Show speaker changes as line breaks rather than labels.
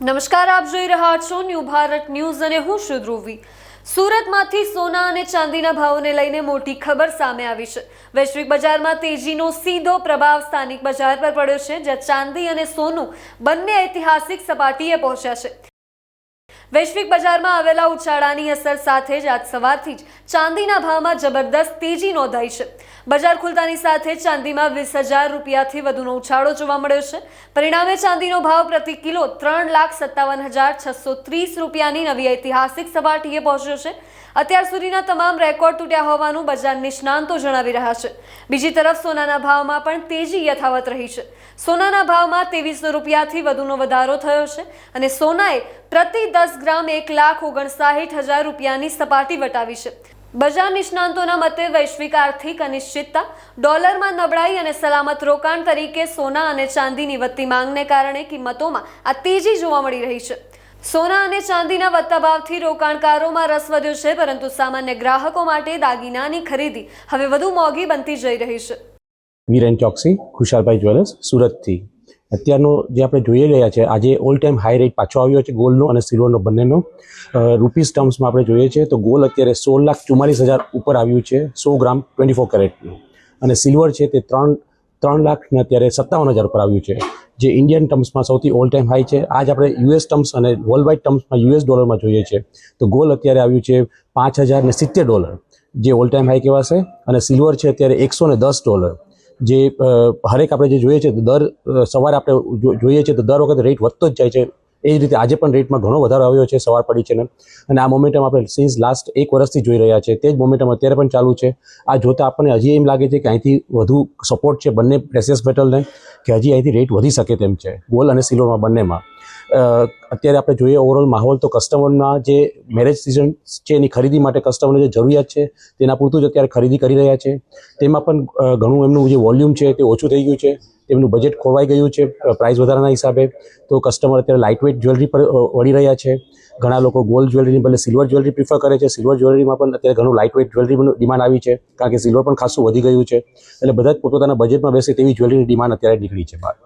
નમસ્કાર, આપ જોઈ રહ્યા છો ન્યૂ ભારત ન્યૂઝ અને હું છું ધ્રુવી। સુરતમાંથી સોના અને ચાંદીના ભાવોને લઈને મોટી ખબર સામે આવી છે। વૈશ્વિક બજારમાં તેજીનો સીધો પ્રભાવ સ્થાનિક બજાર પર પડ્યો છે, જ્યાં ચાંદી અને સોનું બંને ઐતિહાસિક સપાટીએ પહોંચ્યા છે। વૈશ્વિક બજારમાં આવેલા ઉછાળાની અસર સાથે જ આજ સવારથી જ ચાંદીના ભાવમાં જબરદસ્ત તેજી નોંધાઈ છે। બજાર ખુલતાની સાથે ચાંદીમાં 20,000 રૂપિયાથી વધુનો ઉછાળો જોવા મળ્યો છે। પરિણામે ચાંદીનો ભાવ પ્રતિ કિલો 3,57,630 રૂપિયાની નવી ઐતિહાસિક સપાટીએ પહોંચ્યો છે। અત્યાર સુધીના તમામ રેકોર્ડ તૂટ્યા હોવાનું બજાર નિષ્ણાંતો જણાવી રહ્યા છે। બીજી તરફ સોનાના ભાવમાં પણ તેજી યથાવત રહી છે। સોનાના ભાવમાં 2300 રૂપિયાથી વધુનો વધારો થયો છે અને સોનાએ પ્રતિ 10 ગ્રામ 1,59,000 રૂપિયાની સપાટી વટાવી છે। બજાર નિષ્ણાંતોના મતે વૈશ્વિક આર્થિક અનિશ્ચિતતા, ડોલરમાં નબળાઈ અને સલામત રોકાણ તરીકે સોના અને ચાંદીની વધતી માંગને કારણે કિંમતોમાં આ તેજી જોવા મળી રહી છે। સોના અને ચાંદીના વધતા ભાવથી રોકાણકારોમાં રસ વધ્યો છે, પરંતુ સામાન્ય ગ્રાહકો માટે દાગીનાની ખરીદી હવે વધુ મોંઘી બનતી જઈ રહી છે।
વીરેન ચોકસી, ખુશાલભાઈ જ્વેલર્સ, સુરતથી। અત્યારનો જે આપણે જોઈ રહ્યા છે, આજે ઓલ ટાઈમ હાઈ રેટ પાછો આવ્યો છે ગોલ્ડનો અને સિલ્વરનો બંનેનો। રૂપીસ ટર્મ્સમાં આપણે જોઈએ છે તો ગોલ્ડ અત્યારે 16,44,000 ઉપર આવ્યું છે 100 ગ્રામ 24 કેરેટનું, અને સિલ્વર છે તે 3 લાખ ને અત્યારે 57,000 ઉપર આવ્યું છે, જે ઇન્ડિયન ટર્મ્સમાં સૌથી ઓલ ટાઈમ હાઈ છે। આજ આપણે યુએસ ટર્મ્સ અને વર્લ્ડ વાઇડ ટર્મ્સમાં યુએસ ડોલરમાં જોઈએ છે તો ગોલ્ડ અત્યારે આવ્યું છે $5,070, જે ઓલ ટાઈમ હાઈ કહેવાશે, અને સિલ્વર છે અત્યારે $110, જે હરેક આપણે જે જોઈએ છે દર સવારે આપણે જોઈએ છે તો દર વખતે રેટ વધતો જ જાય છે। એ જ રીતે આજે પણ રેટમાં ઘણો વધારો આવ્યો છે સવાર પડી છે ને, અને આ મોમેન્ટમ આપણે સિન્સ લાસ્ટ 1 વર્ષથી જોઈ રહ્યા છે, તે જ મોમેન્ટમ અત્યારે પણ ચાલુ છે। આ જોતાં આપણને હજી એમ લાગે છે કે અહીંથી વધુ સપોર્ટ છે બંને પ્રેસિયસ મેટલને, કે હજી અહીંથી રેટ વધી શકે તેમ છે ગોલ્ડ અને સિલ્વરમાં બંનેમાં। અત્યારે આપણે જોઈએ ઓવરઓલ માહોલ તો કસ્ટમરના જે મેરેજ સિઝન છે એની ખરીદી માટે કસ્ટમરને જે જરૂરિયાત છે તેના પૂરતું જ અત્યારે ખરીદી કરી રહ્યા છે। તેમાં પણ ઘણું એમનું જે વોલ્યુમ છે તે ઓછું થઈ ગયું છે, તેમનું બજેટ ખોરવાઈ ગયું છે પ્રાઇસ વધારાના હિસાબે, તો કસ્ટમર અત્યારે લાઇટ વેઇટ જ્વેલરી પર વળી રહ્યા છે। ઘણા લોકો ગોલ્ડ જ્વેલરીની બદલે સિલ્વર જ્વેલરી પ્રિફર કરે છે। સિલ્વર જ્વેલરીમાં પણ અત્યારે ઘણું લાઇટ વેઇટ જ્વેલરીનું ડિમાન્ડ આવી છે, કારણ કે સિલ્વર પણ ખાસું વધી ગયું છે, એટલે બધા જ પોતપોતાના બજેટમાં બેસે તેવી જ્વેલરીની ડિમાન્ડ અત્યારે નીકળી છે બહાર।